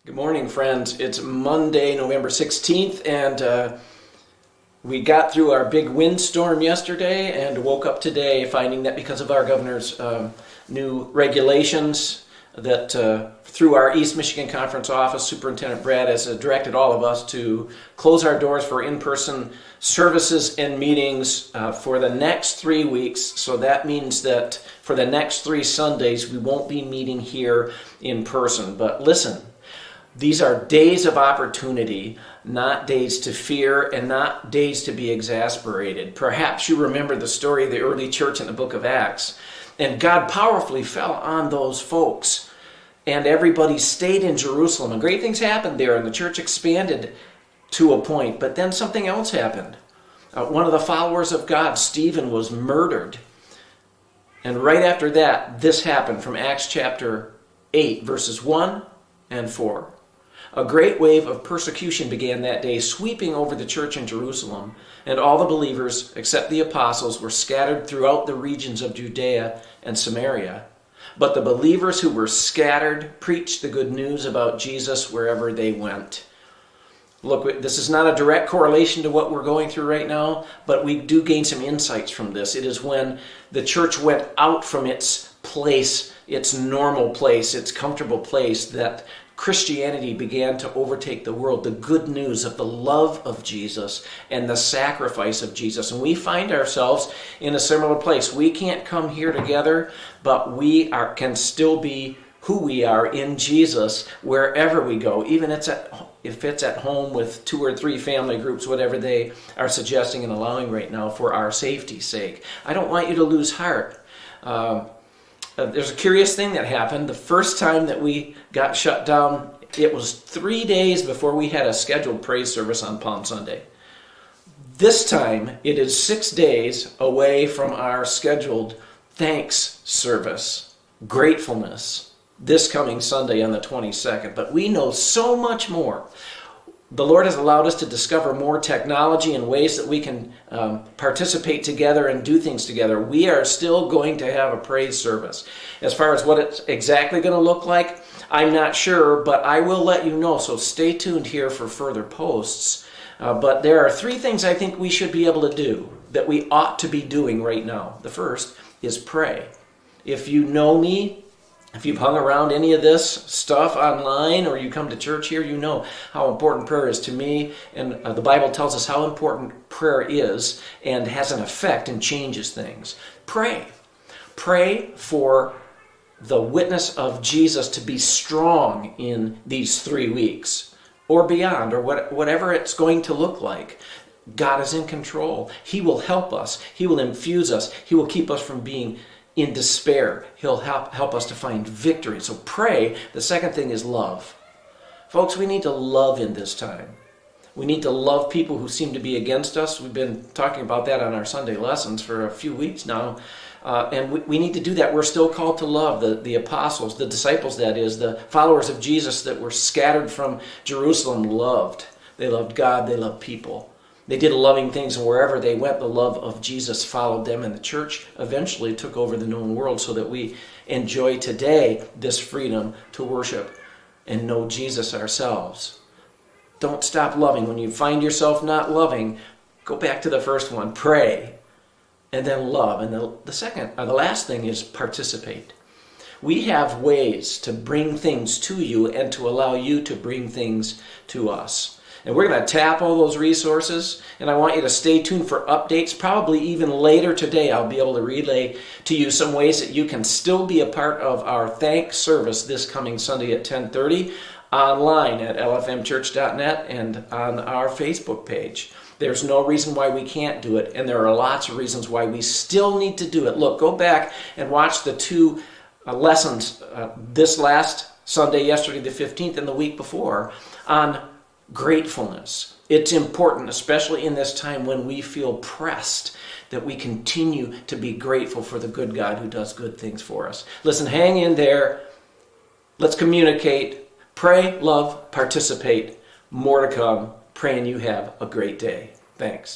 Good morning, friends. It's Monday, November 16th, and we got through our big windstorm yesterday and woke up today finding that because of our governor's new regulations that through our East Michigan Conference office, Superintendent Brad has directed all of us to close our doors for in-person services and meetings for the next 3 weeks. So that means that for the next 3 Sundays, we won't be meeting here in person. But listen, these are days of opportunity, not days to fear and not days to be exasperated. Perhaps you remember the story of the early church in the book of Acts, and God powerfully fell on those folks, and everybody stayed in Jerusalem, and great things happened there, and the church expanded to a point. But then something else happened. One of the followers of God, Stephen, was murdered. And right after that, this happened from Acts chapter 8, verses 1 and 4. A great wave of persecution began that day, sweeping over the church in Jerusalem, and all the believers, except the apostles, were scattered throughout the regions of Judea and Samaria. But the believers who were scattered preached the good news about Jesus wherever they went. Look, this is not a direct correlation to what we're going through right now, but we do gain some insights from this. It is when the church went out from its place, its normal place, its comfortable place, that Christianity began to overtake the world, the good news of the love of Jesus and the sacrifice of Jesus. And we find ourselves in a similar place. We can't come here together, but we can still be who we are in Jesus wherever we go, even if it's at home with 2 or 3 family groups, whatever they are suggesting and allowing right now for our safety's sake. I don't want you to lose heart. There's a curious thing that happened. The first time that we got shut down, it was 3 days before we had a scheduled praise service on Palm Sunday. This time, it is 6 days away from our scheduled thanks service, gratefulness, this coming Sunday on the 22nd. But we know so much more. The Lord has allowed us to discover more technology and ways that we can participate together and do things together. We are still going to have a praise service. As far as what it's exactly going to look like, I'm not sure, but I will let you know. So stay tuned here for further posts. But there are 3 things I think we should be able to do that we ought to be doing right now. The first is pray. If you know me, if you've hung around any of this stuff online or you come to church here, you know how important prayer is to me. And the Bible tells us how important prayer is and has an effect and changes things. Pray. Pray for the witness of Jesus to be strong in these 3 weeks or beyond, or whatever it's going to look like. God is in control. He will help us. He will infuse us. He will keep us from being in despair. He'll help us to find victory. So pray. The second thing is love. Folks, we need to love in this time. We need to love people who seem to be against us. We've been talking about that on our Sunday lessons for a few weeks now. And we need to do that. We're still called to love the apostles, the disciples, that is, the followers of Jesus that were scattered from Jerusalem loved. They loved God. They loved people. They did loving things, and wherever they went, the love of Jesus followed them, and the church eventually took over the known world so that we enjoy today this freedom to worship and know Jesus ourselves. Don't stop loving. When you find yourself not loving, go back to the first one. Pray, and then love. And the last thing is participate. We have ways to bring things to you and to allow you to bring things to us. And we're going to tap all those resources, and I want you to stay tuned for updates. Probably even later today, I'll be able to relay to you some ways that you can still be a part of our thanks service this coming Sunday at 10:30 online at lfmchurch.net and on our Facebook page. There's no reason why we can't do it, and there are lots of reasons why we still need to do it. Look, go back and watch the 2 lessons this last Sunday, yesterday the 15th, and the week before on gratefulness. It's important, especially in this time when we feel pressed, that we continue to be grateful for the good God who does good things for us. Listen, hang in there. Let's communicate. Pray, love, participate. More to come. Praying you have a great day. Thanks.